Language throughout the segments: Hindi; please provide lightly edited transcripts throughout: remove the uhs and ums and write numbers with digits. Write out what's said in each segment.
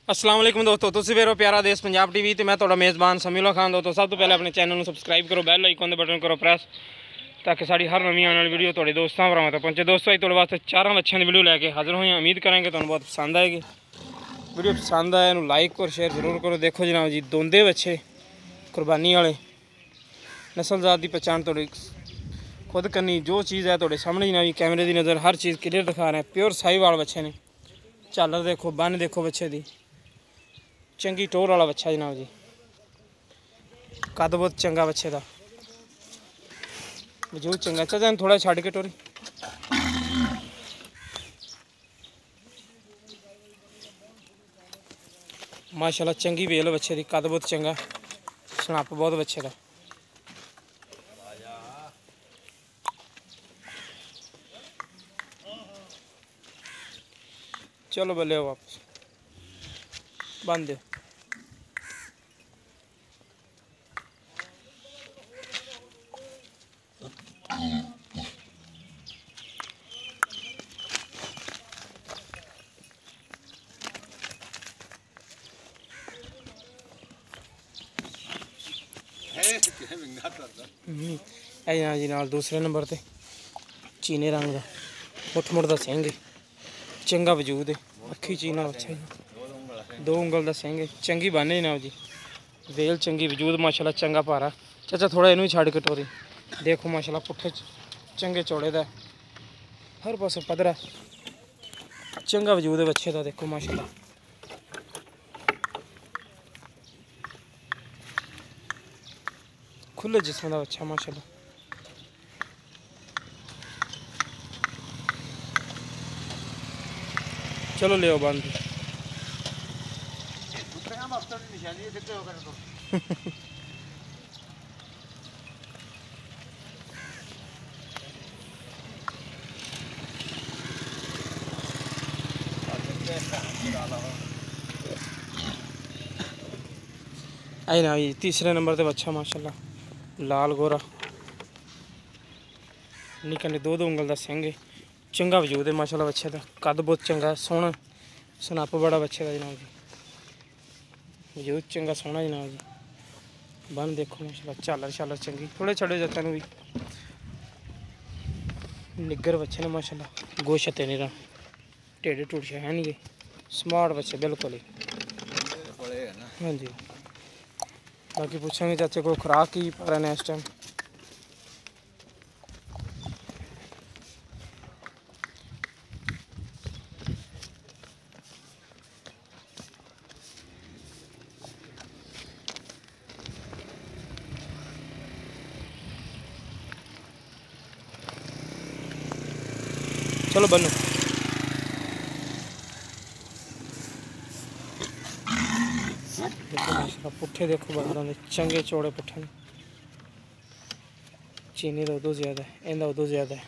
अस्सलाम वालेकुम दोस्तों, तुसीं वेरो प्यारा देश पंजाब टीवी ते मैं तुहाडा मेज़बान समीउल्लाह खान। दोस्तों सब तो पहले अपने चैनल को सबसक्राइब करो, बैल आइकन दे बटन करो प्रेस ताकि साड़ी हर नवी आने वाली वीडियो तुहाडे दोस्तां भरावां तक पहुंचे। दोस्तों अज तुहाडे वास्ते चारां बच्चों की वीडियो लैके हाजिर होए। उम्मीद करेंगे तुहानूं बहुत पसंद आएगी। वीडियो पसंद आए इहनूं लाइक और शेयर जरूर करो। देखो जनाब जी, दोंदे बच्चे कुर्बानी वाले नस्लजात की पहचान तुहाडी खुद करनी। जो चीज़ है तुहाडे सामने जनाब जी, कैमरे की नज़र हर चीज़ क्लीयर दिखा रहे हैं। प्योर साहिवाल बच्चे ने। झालर देखो, बन देखो बच्चे की, चंगी टोर वाला बच्चा जनाब जी। कद बहुत चंगा बच्चे का, वजूद चंगा। चाचा थोड़ा छड़ के टोरी। माशाल्लाह चंगी बेल बच्चे की, कद बहुत चंगा, सनप बहुत बच्चे का। चलो बल्ले वापस बंद दो। जी नाल दूसरे नंबर ते चीने रंग का मुठ मुठ का सिंह है, चंगा वजूद है। अखी चीना बच्चा है, 2 उंगल का सिंह है, चंगी बन है जनाब जी। वेल चंगी, वजूद माशाल्लाह चंगा पारा। चाचा थोड़ा इनू छड़ के टोरी। देखो माशाल्लाह पुट्ठे चंगे चौड़े का, हर पासों पदरा, चंगा वजूद है बच्चे का। देखो माशाल्लाह खुले जिस्म का बच्चा माशाल्लाह। चलो ले आओ बंद। आई ना जी तीसरे नंबर ते बच्चा माशाल्लाह, लाल गोरा, निक्का ने 2 उंगल का सिंह है, चंगा वजूद है माशाल्लाह बच्चे का। कद बहुत चंगा, सोहना, सनप बड़ा बच्चे का जनाब जी। वजूद चंगा सोहना जनाब जी। बन देखो माशाल्लाह, झालर शालर चंगी। थोड़े छड़े जाते भी निगर बच्चे ने माशाल्लाह। गोश ते नहीं रहा, टेढ़े टूट है नहीं, स्मार्ट बच्चे बिल्कुल ही। हाँ जी, बाकी पूछेंगे चाचे को खुराक की पा रहे हैं इस टाइम। चलो बनो। देखो माशाल्लाह पुट्ठे देखो बंदा ने, चंगे चौड़े पुट्ठे ने। चीनी का उदों ज़्यादा है, इनका उदों ज़्यादा है।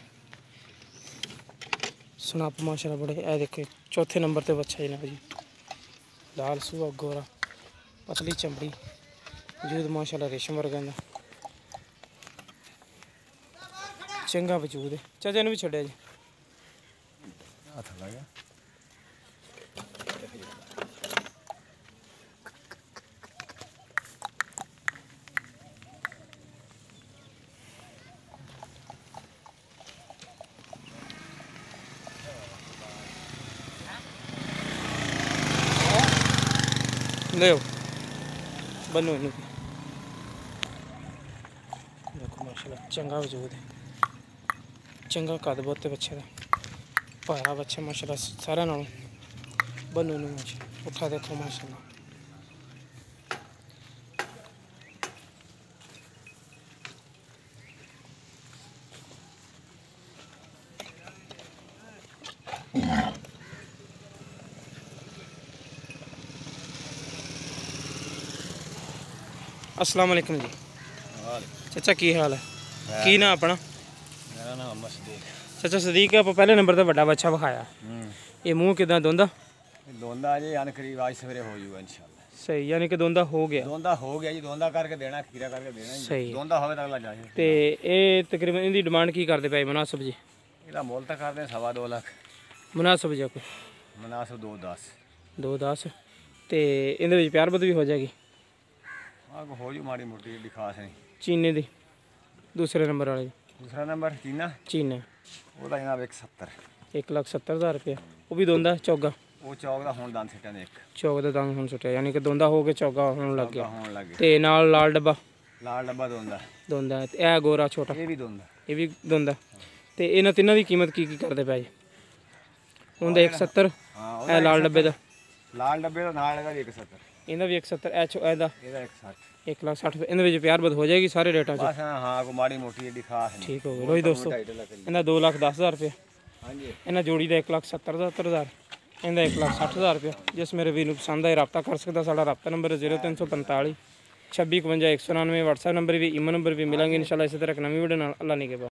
सनप माशाल्लाह बड़े। ए देखो चौथे नंबर ते बच्चा जनाब जी, लाल सूहा गोरा, पतली चमड़ी, वजूद माशाल्लाह रेशम वर्गा दा, चंगा वजूद है। चाचा इन्हू भी छड्डिया जी। ले बनो इनू। देखो माशाल्लाह चंगा वजूद है, चंगा कद बहुत है बच्चे का, भारा बच्चा माशाल्लाह सारा नालों। बनो इनू माशाल्लाह, पुट्ठा देखो माशाल्लाह। अस्सलाम वालेकुम जी। चाचा की हाल है? की ना अपना? मेरा नाम मोहम्मद सदीक। चाचा सदीक आप पहले नंबर ते बड़ा बच्चा विखाया, ये मुँह किदा दोंदा? दोंदा जी यानी करीब आज सवेरे हो जाऊगा इंशाल्लाह। सही, यानी कि दोंदा हो गया। दोंदा हो गया जी, दोंदा करके देना, खीरा करके देना जी। सही। दोंदा होवे तो अगला जाए। ते ये तकरीबन इनकी डिमांड की करते पे मुनासिब जी? ਇਹਦਾ ਮੁੱਲ ਤਾਂ ਕਰਦੇ 2.5 ਲੱਖ। मुनासिब जी कोई ਮੁਨਾਸਿਬ 2.10। 2.10 ਤੇ ਇਹਦੇ ਵਿੱਚ ਪਿਆਰ ਬਦ ਵੀ ਹੋ ਜਾਏਗੀ। ਆਹ ਹੋ ਜੂ ਮਾੜੀ ਮੋਟੀ ਏਡੀ ਖਾਸ ਨਹੀਂ। ਚੀਨੇ ਦੀ ਦੂਸਰੇ ਨੰਬਰ ਵਾਲੇ ਦੀ। ਦੂਸਰਾ ਨੰਬਰ ਚੀਨਾ, ਚੀਨੇ ਉਹਦਾ ਜਨਾਬ 170। 1,70,000 ਰੁਪਇਆ। ਉਹ ਵੀ ਦੋਂਦਾ ਚੌਗਾ। ਉਹ ਚੌਕ ਦਾ ਹੁਣ ਦੰਦ ਸਿੱਟਾਂ ਦੇ ਇੱਕ ਚੌਕ ਦਾ ਦੰਦ ਹੁਣ ਸੁੱਟਿਆ, ਯਾਨੀ ਕਿ ਦੋਂਦਾ ਹੋ ਕੇ ਚੌਗਾ ਹੋਣ ਲੱਗ ਗਿਆ। ਹੋਣ ਲੱਗੇ। ਤੇ ਨਾਲ ਲਾਲ ਡੱਬਾ ਲਾਲ ਡੱਬਾ ਦੋਂਦਾ, ਦੋਂਦਾ। ਤੇ ਇਹ ਗੋਰਾ ਛੋਟਾ ਇਹ ਵੀ ਦੋਂਦਾ। ਇਹ ਵੀ ਦੋਂਦਾ। ਤੇ ਇਹਨਾਂ ਤਿੰਨਾਂ ਦੀ ਕੀਮਤ ਕੀ ਕਰਦੇ ਪਏ ਜੀ? ਉਹਦਾ 170, ਹਾਂ ਇਹ ਲਾਲ ਡੱਬੇ ਦਾ। ਲਾਲ ਡੱਬੇ ਦਾ ਨਾਲ ਹੈਗਾ 170। ਇਹਦਾ ਵੀ 170, ਇਹਦਾ ਇਹਦਾ 160। 1,60,000। ਇਹਦੇ ਵਿੱਚ ਪਿਆਰ ਬਦ ਹੋ ਜਾਏਗੀ ਸਾਰੇ ਰੇਟਾਂ 'ਚ। ਬਸ ਹਾਂ ਕੋਈ ਮਾੜੀ ਮੋਟੀ ਏਡੀ ਖਾਸ ਨਹੀਂ। ਠੀਕ ਹੋ ਗਿਆ ਲੋ ਜੀ ਦੋਸਤੋ, ਇਹਦਾ 2,10,000 ਰੁਪਏ। ਹਾਂਜੀ ਇਹਨਾਂ ਜੋੜੀ ਦਾ 1,70,000, ਇਹਦਾ 1,60,000 ਰੁਪਏ। ਜਿਸ ਮੇਰੇ ਵੀਰ ਨੂੰ ਪਸੰਦ ਆਏ ਰਾਬਤਾ ਕਰ ਸਕਦਾ। ਸਾਡਾ ਰਾਬਤਾ ਨੰਬਰ 0345 26 51 199। WhatsApp ਨੰਬਰ ਵੀ, ਈਮੋ ਨੰਬਰ ਵੀ ਮਿਲਾਂਗੇ ਇਨਸ਼ਾਅੱਲਾ ਇਸੇ ਤਰ੍ਹਾਂ ਇੱਕ ਨਵੀਂ ਵੀਡੀਓ ਨਾਲ। ਅੱਲਾ ਨਿਗਹਿਬਾਨ।